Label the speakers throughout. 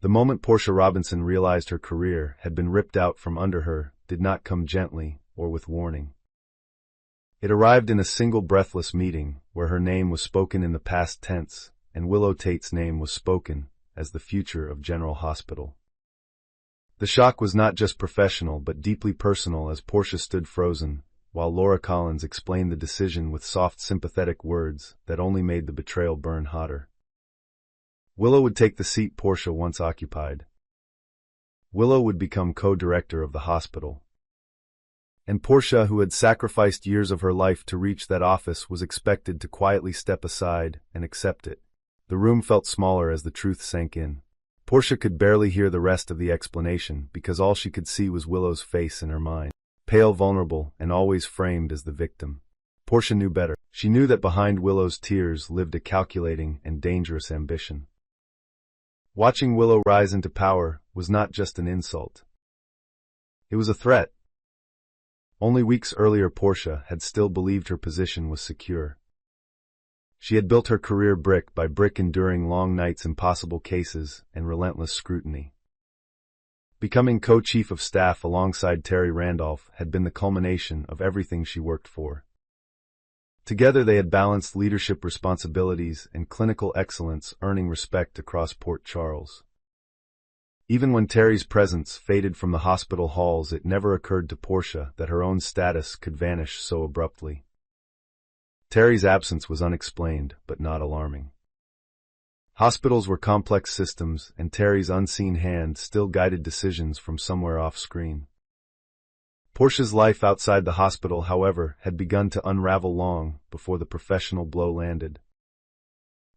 Speaker 1: The moment Portia Robinson realized her career had been ripped out from under her did not come gently or with warning. It arrived in a single breathless meeting where her name was spoken in the past tense and Willow Tait's name was spoken as the future of General Hospital. The shock was not just professional but deeply personal as Portia stood frozen, while Laura Collins explained the decision with soft, sympathetic words that only made the betrayal burn hotter. Willow would take the seat Portia once occupied. Willow would become co-director of the hospital. And Portia, who had sacrificed years of her life to reach that office, was expected to quietly step aside and accept it. The room felt smaller as the truth sank in. Portia could barely hear the rest of the explanation because all she could see was Willow's face in her mind, pale, vulnerable, and always framed as the victim. Portia knew better. She knew that behind Willow's tears lived a calculating and dangerous ambition. Watching Willow rise into power was not just an insult. It was a threat. Only weeks earlier Portia had still believed her position was secure. She had built her career brick by brick, enduring long nights, impossible cases, and relentless scrutiny. Becoming co-chief of staff alongside Terry Randolph had been the culmination of everything she worked for. Together they had balanced leadership responsibilities and clinical excellence, earning respect across Port Charles. Even when Terry's presence faded from the hospital halls, it never occurred to Portia that her own status could vanish so abruptly. Terry's absence was unexplained, but not alarming. Hospitals were complex systems, and Terry's unseen hand still guided decisions from somewhere off-screen. Portia's life outside the hospital, however, had begun to unravel long before the professional blow landed.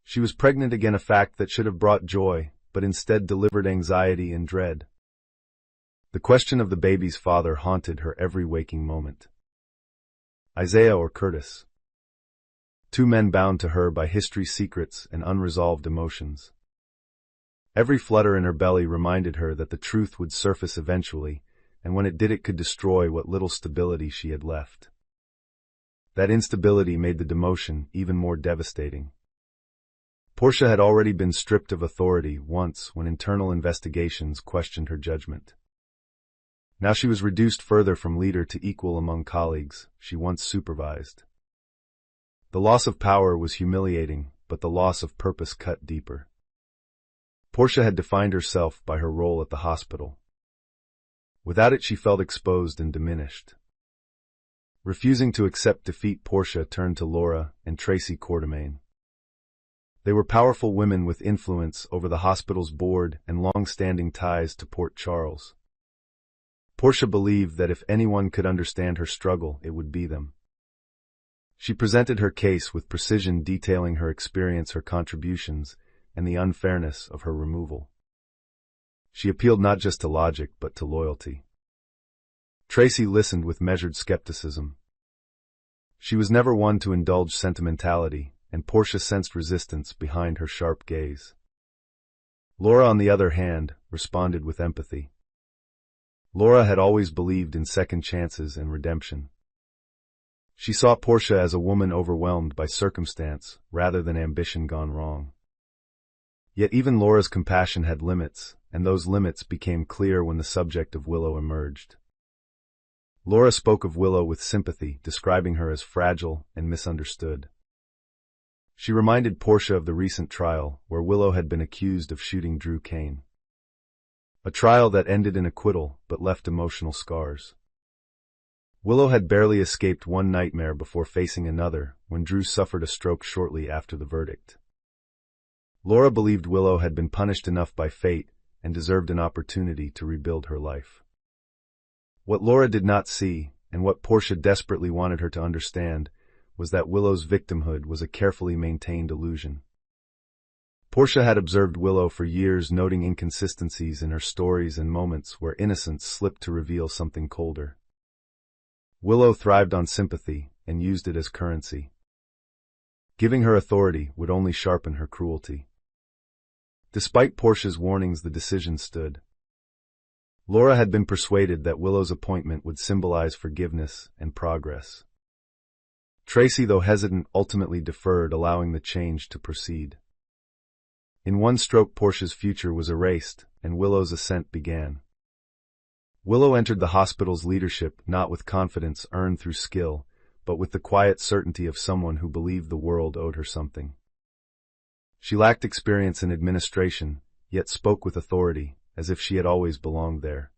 Speaker 1: She was pregnant again, a fact that should have brought joy, but instead delivered anxiety and dread. The question of the baby's father haunted her every waking moment. Isaiah or Curtis? Two men bound to her by history's secrets and unresolved emotions. Every flutter in her belly reminded her that the truth would surface eventually, and when it did, it could destroy what little stability she had left. That instability made the demotion even more devastating. Portia had already been stripped of authority once when internal investigations questioned her judgment. Now she was reduced further from leader to equal among colleagues she once supervised. The loss of power was humiliating, but the loss of purpose cut deeper. Portia had defined herself by her role at the hospital. Without it, she felt exposed and diminished. Refusing to accept defeat, Portia turned to Laura and Tracy Quartermain. They were powerful women with influence over the hospital's board and long-standing ties to Port Charles. Portia believed that if anyone could understand her struggle, it would be them. She presented her case with precision, detailing her experience, her contributions, and the unfairness of her removal. She appealed not just to logic, but to loyalty. Tracy listened with measured skepticism. She was never one to indulge sentimentality, and Portia sensed resistance behind her sharp gaze. Laura, on the other hand, responded with empathy. Laura had always believed in second chances and redemption. She saw Portia as a woman overwhelmed by circumstance rather than ambition gone wrong. Yet even Laura's compassion had limits, and those limits became clear when the subject of Willow emerged. Laura spoke of Willow with sympathy, describing her as fragile and misunderstood. She reminded Portia of the recent trial where Willow had been accused of shooting Drew Kane. A trial that ended in acquittal but left emotional scars. Willow had barely escaped one nightmare before facing another when Drew suffered a stroke shortly after the verdict. Laura believed Willow had been punished enough by fate and deserved an opportunity to rebuild her life. What Laura did not see, and what Portia desperately wanted her to understand, was that Willow's victimhood was a carefully maintained illusion. Portia had observed Willow for years, noting inconsistencies in her stories and moments where innocence slipped to reveal something colder. Willow thrived on sympathy and used it as currency. Giving her authority would only sharpen her cruelty. Despite Portia's warnings, the decision stood. Laura had been persuaded that Willow's appointment would symbolize forgiveness and progress. Tracy, though hesitant, ultimately deferred, allowing the change to proceed. In one stroke, Portia's future was erased, and Willow's ascent began. Willow entered the hospital's leadership not with confidence earned through skill, but with the quiet certainty of someone who believed the world owed her something. She lacked experience in administration, yet spoke with authority, as if she had always belonged there.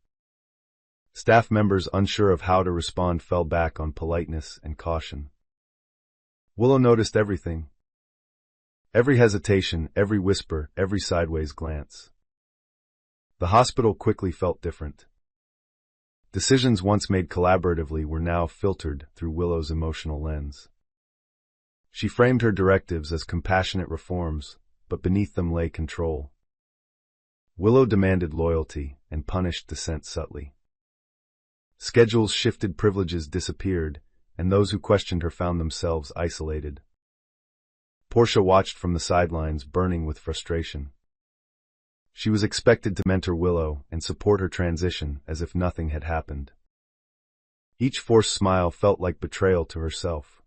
Speaker 1: Staff members unsure of how to respond fell back on politeness and caution. Willow noticed everything. Every hesitation, every whisper, every sideways glance. The hospital quickly felt different. Decisions once made collaboratively were now filtered through Willow's emotional lens. She framed her directives as compassionate reforms, but beneath them lay control. Willow demanded loyalty and punished dissent subtly. Schedules shifted, privileges disappeared, and those who questioned her found themselves isolated. Portia watched from the sidelines, burning with frustration. She was expected to mentor Willow and support her transition as if nothing had happened. Each forced smile felt like betrayal to herself.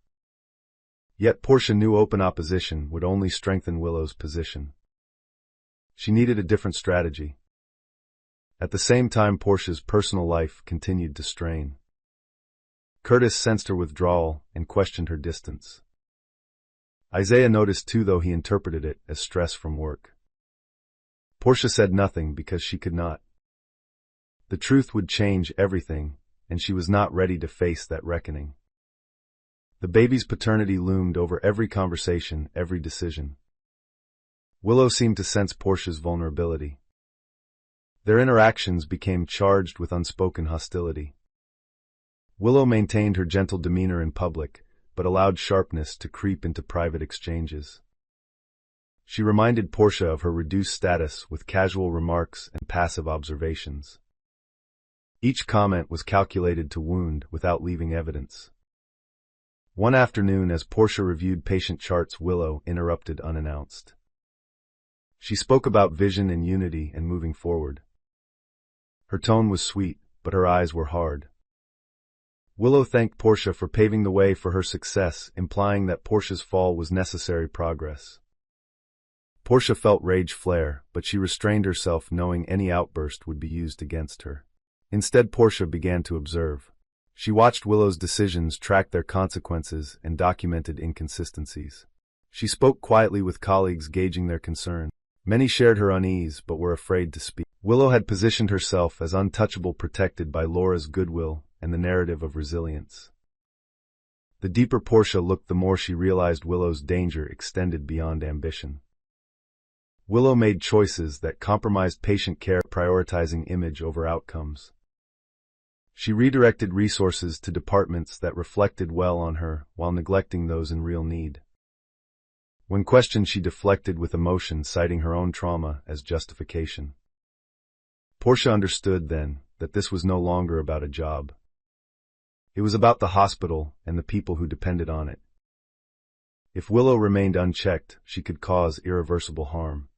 Speaker 1: Yet Portia knew open opposition would only strengthen Willow's position. She needed a different strategy. At the same time, Portia's personal life continued to strain. Curtis sensed her withdrawal and questioned her distance. Isaiah noticed too, though he interpreted it as stress from work. Portia said nothing because she could not. The truth would change everything, and she was not ready to face that reckoning. The baby's paternity loomed over every conversation, every decision. Willow seemed to sense Portia's vulnerability. Their interactions became charged with unspoken hostility. Willow maintained her gentle demeanor in public, but allowed sharpness to creep into private exchanges. She reminded Portia of her reduced status with casual remarks and passive observations. Each comment was calculated to wound without leaving evidence. One afternoon, as Portia reviewed patient charts, Willow interrupted unannounced. She spoke about vision and unity and moving forward. Her tone was sweet, but her eyes were hard. Willow thanked Portia for paving the way for her success, implying that Portia's fall was necessary progress. Portia felt rage flare, but she restrained herself, knowing any outburst would be used against her. Instead, Portia began to observe. She watched Willow's decisions, tracked their consequences, and documented inconsistencies. She spoke quietly with colleagues, gauging their concern. Many shared her unease, but were afraid to speak. Willow had positioned herself as untouchable, protected by Laura's goodwill and the narrative of resilience. The deeper Portia looked, the more she realized Willow's danger extended beyond ambition. Willow made choices that compromised patient care, prioritizing image over outcomes. She redirected resources to departments that reflected well on her while neglecting those in real need. When questioned, she deflected with emotion, citing her own trauma as justification. Portia understood then that this was no longer about a job. It was about the hospital and the people who depended on it. If Willow remained unchecked, she could cause irreversible harm.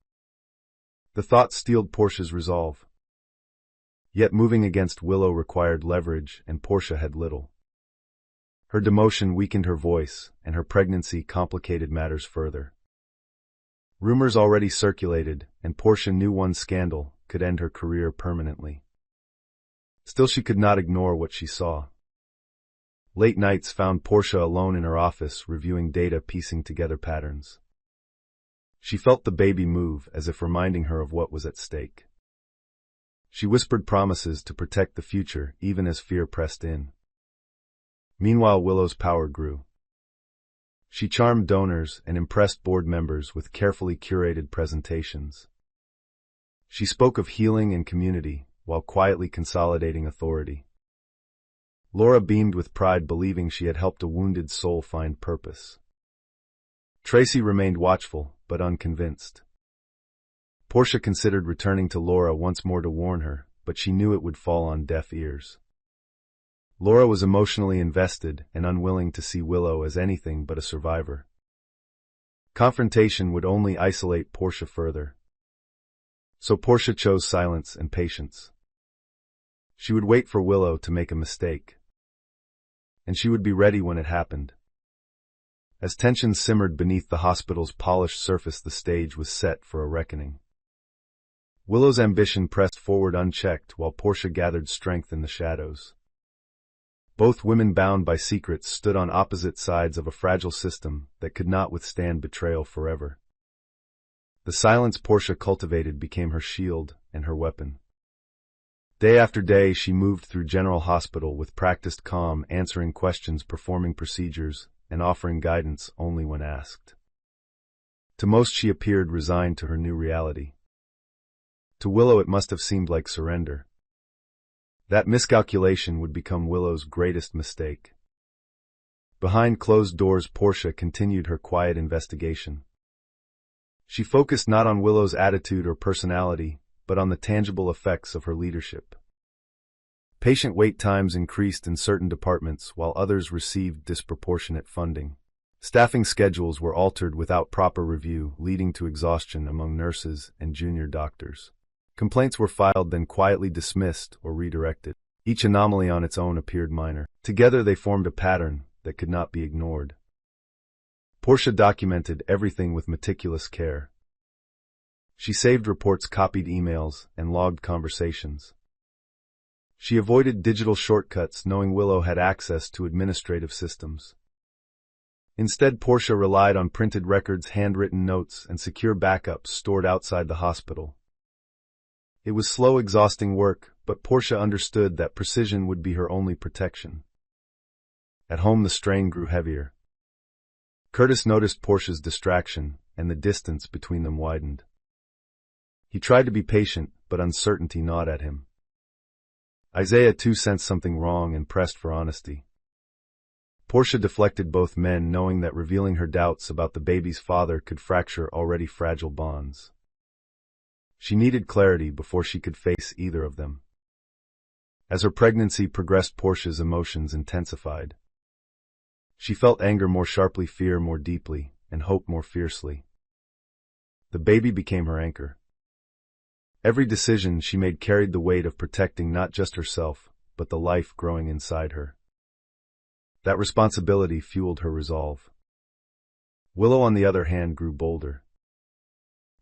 Speaker 1: The thought steeled Portia's resolve. Yet moving against Willow required leverage, and Portia had little. Her demotion weakened her voice, and her pregnancy complicated matters further. Rumors already circulated, and Portia knew one scandal could end her career permanently. Still, she could not ignore what she saw. Late nights found Portia alone in her office, reviewing data, piecing together patterns. She felt the baby move, as if reminding her of what was at stake. She whispered promises to protect the future, even as fear pressed in. Meanwhile, Willow's power grew. She charmed donors and impressed board members with carefully curated presentations. She spoke of healing and community, while quietly consolidating authority. Laura beamed with pride, believing she had helped a wounded soul find purpose. Tracy remained watchful, but unconvinced. Portia considered returning to Laura once more to warn her, but she knew it would fall on deaf ears. Laura was emotionally invested and unwilling to see Willow as anything but a survivor. Confrontation would only isolate Portia further. So Portia chose silence and patience. She would wait for Willow to make a mistake. And she would be ready when it happened. As tensions simmered beneath the hospital's polished surface, the stage was set for a reckoning. Willow's ambition pressed forward unchecked while Portia gathered strength in the shadows. Both women bound by secrets stood on opposite sides of a fragile system that could not withstand betrayal forever. The silence Portia cultivated became her shield and her weapon. Day after day she moved through General Hospital with practiced calm, answering questions, performing procedures, and offering guidance only when asked. To most she appeared resigned to her new reality. To Willow it must have seemed like surrender. That miscalculation would become Willow's greatest mistake. Behind closed doors, Portia continued her quiet investigation. She focused not on Willow's attitude or personality, but on the tangible effects of her leadership. Patient wait times increased in certain departments while others received disproportionate funding. Staffing schedules were altered without proper review, leading to exhaustion among nurses and junior doctors. Complaints were filed, then quietly dismissed or redirected. Each anomaly on its own appeared minor. Together they formed a pattern that could not be ignored. Portia documented everything with meticulous care. She saved reports, copied emails, and logged conversations. She avoided digital shortcuts, knowing Willow had access to administrative systems. Instead, Portia relied on printed records, handwritten notes, and secure backups stored outside the hospital. It was slow, exhausting work, but Portia understood that precision would be her only protection. At home, the strain grew heavier. Curtis noticed Portia's distraction, and the distance between them widened. He tried to be patient, but uncertainty gnawed at him. Isaiah too sensed something wrong and pressed for honesty. Portia deflected both men, knowing that revealing her doubts about the baby's father could fracture already fragile bonds. She needed clarity before she could face either of them. As her pregnancy progressed, Portia's emotions intensified. She felt anger more sharply, fear more deeply, and hope more fiercely. The baby became her anchor. Every decision she made carried the weight of protecting not just herself, but the life growing inside her. That responsibility fueled her resolve. Willow, on the other hand, grew bolder.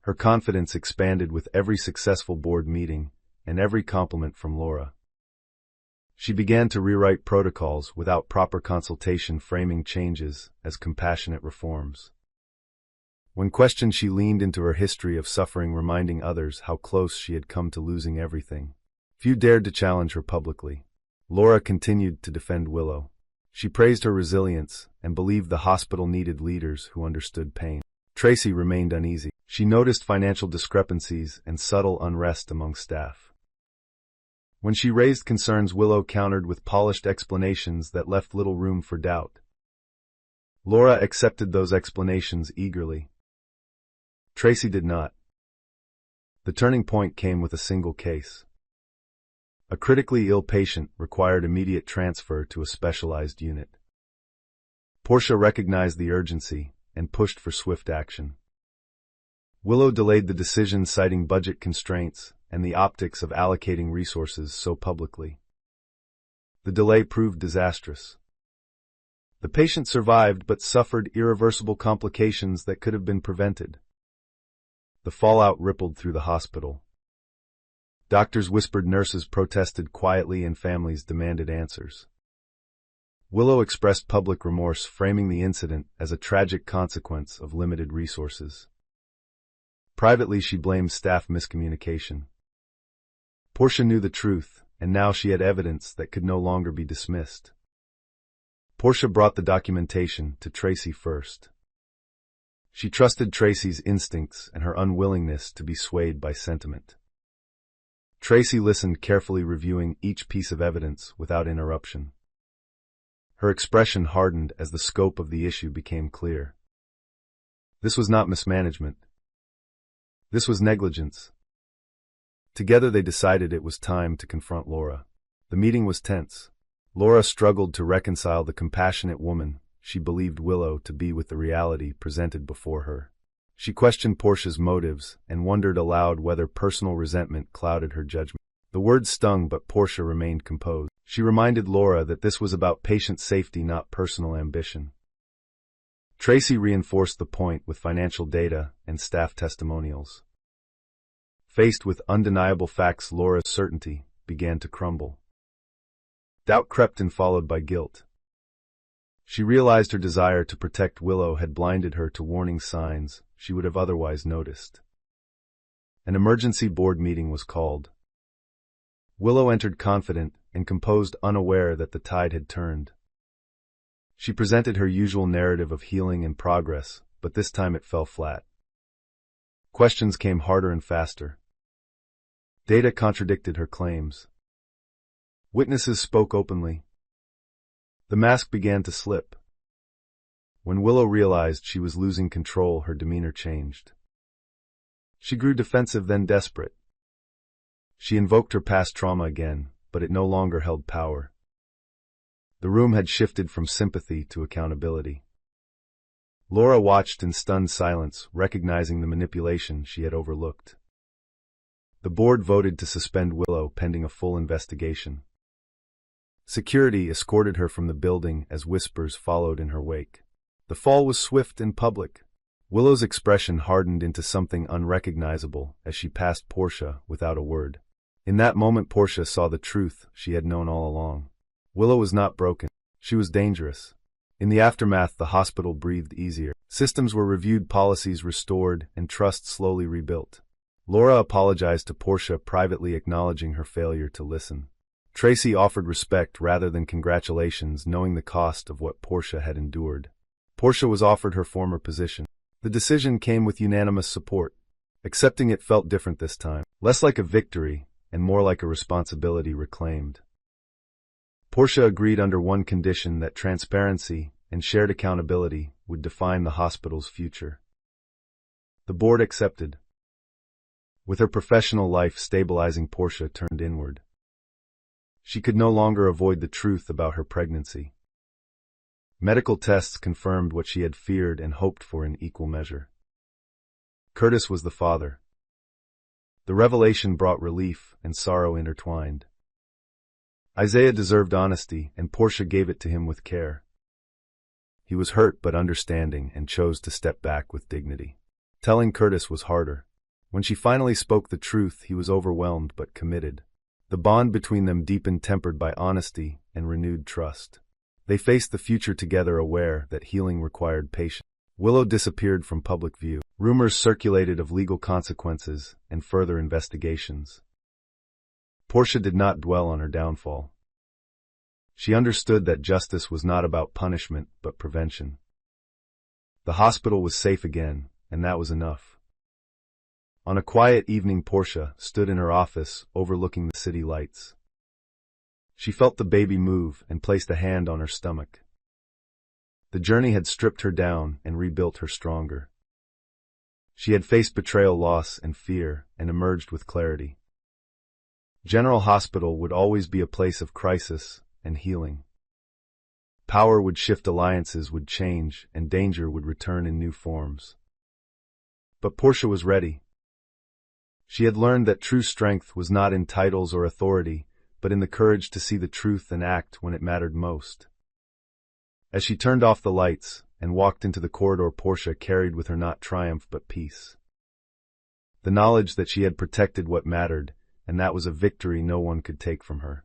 Speaker 1: Her confidence expanded with every successful board meeting and every compliment from Laura. She began to rewrite protocols without proper consultation, framing changes as compassionate reforms. When questioned, she leaned into her history of suffering, reminding others how close she had come to losing everything. Few dared to challenge her publicly. Laura continued to defend Willow. She praised her resilience and believed the hospital needed leaders who understood pain. Tracy remained uneasy. She noticed financial discrepancies and subtle unrest among staff. When she raised concerns, Willow countered with polished explanations that left little room for doubt. Laura accepted those explanations eagerly. Tracy did not. The turning point came with a single case. A critically ill patient required immediate transfer to a specialized unit. Portia recognized the urgency and pushed for swift action. Willow delayed the decision, citing budget constraints and the optics of allocating resources so publicly. The delay proved disastrous. The patient survived but suffered irreversible complications that could have been prevented. The fallout rippled through the hospital. Doctors whispered, nurses protested quietly, and families demanded answers. Willow expressed public remorse, framing the incident as a tragic consequence of limited resources. Privately, she blamed staff miscommunication. Portia knew the truth, and now she had evidence that could no longer be dismissed. Portia brought the documentation to Tracy first. She trusted Tracy's instincts and her unwillingness to be swayed by sentiment. Tracy listened carefully, reviewing each piece of evidence without interruption. Her expression hardened as the scope of the issue became clear. This was not mismanagement. This was negligence. Together they decided it was time to confront Laura. The meeting was tense. Laura struggled to reconcile the compassionate woman she believed Willow to be with the reality presented before her. She questioned Portia's motives and wondered aloud whether personal resentment clouded her judgment. The words stung, but Portia remained composed. She reminded Laura that this was about patient safety, not personal ambition. Tracy reinforced the point with financial data and staff testimonials. Faced with undeniable facts, Laura's certainty began to crumble. Doubt crept in, followed by guilt. She realized her desire to protect Willow had blinded her to warning signs she would have otherwise noticed. An emergency board meeting was called. Willow entered confident and composed, unaware that the tide had turned. She presented her usual narrative of healing and progress, but this time it fell flat. Questions came harder and faster. Data contradicted her claims. Witnesses spoke openly. The mask began to slip. When Willow realized she was losing control, her demeanor changed. She grew defensive, then desperate. She invoked her past trauma again, but it no longer held power. The room had shifted from sympathy to accountability. Laura watched in stunned silence, recognizing the manipulation she had overlooked. The board voted to suspend Willow pending a full investigation. Security escorted her from the building as whispers followed in her wake. The fall was swift and public. Willow's expression hardened into something unrecognizable as she passed Portia without a word. In that moment, Portia saw the truth she had known all along. Willow was not broken. She was dangerous. In the aftermath, the hospital breathed easier. Systems were reviewed, policies restored, and trust slowly rebuilt. Laura apologized to Portia, privately acknowledging her failure to listen. Tracy offered respect rather than congratulations, knowing the cost of what Portia had endured. Portia was offered her former position. The decision came with unanimous support. Accepting it felt different this time, less like a victory and more like a responsibility reclaimed. Portia agreed under one condition: that transparency and shared accountability would define the hospital's future. The board accepted. With her professional life stabilizing, Portia turned inward. She could no longer avoid the truth about her pregnancy. Medical tests confirmed what she had feared and hoped for in equal measure. Curtis was the father. The revelation brought relief and sorrow intertwined. Isaiah deserved honesty, and Portia gave it to him with care. He was hurt but understanding and chose to step back with dignity. Telling Curtis was harder. When she finally spoke the truth, he was overwhelmed but committed. The bond between them deepened, tempered by honesty and renewed trust. They faced the future together, aware that healing required patience. Willow disappeared from public view. Rumors circulated of legal consequences and further investigations. Portia did not dwell on her downfall. She understood that justice was not about punishment but prevention. The hospital was safe again, and that was enough. On a quiet evening, Portia stood in her office overlooking the city lights. She felt the baby move and placed a hand on her stomach. The journey had stripped her down and rebuilt her stronger. She had faced betrayal, loss, and fear, and emerged with clarity. General Hospital would always be a place of crisis and healing. Power would shift, alliances would change, and danger would return in new forms. But Portia was ready. She had learned that true strength was not in titles or authority, but in the courage to see the truth and act when it mattered most. As she turned off the lights and walked into the corridor, Portia carried with her not triumph but peace. The knowledge that she had protected what mattered, and that was a victory no one could take from her.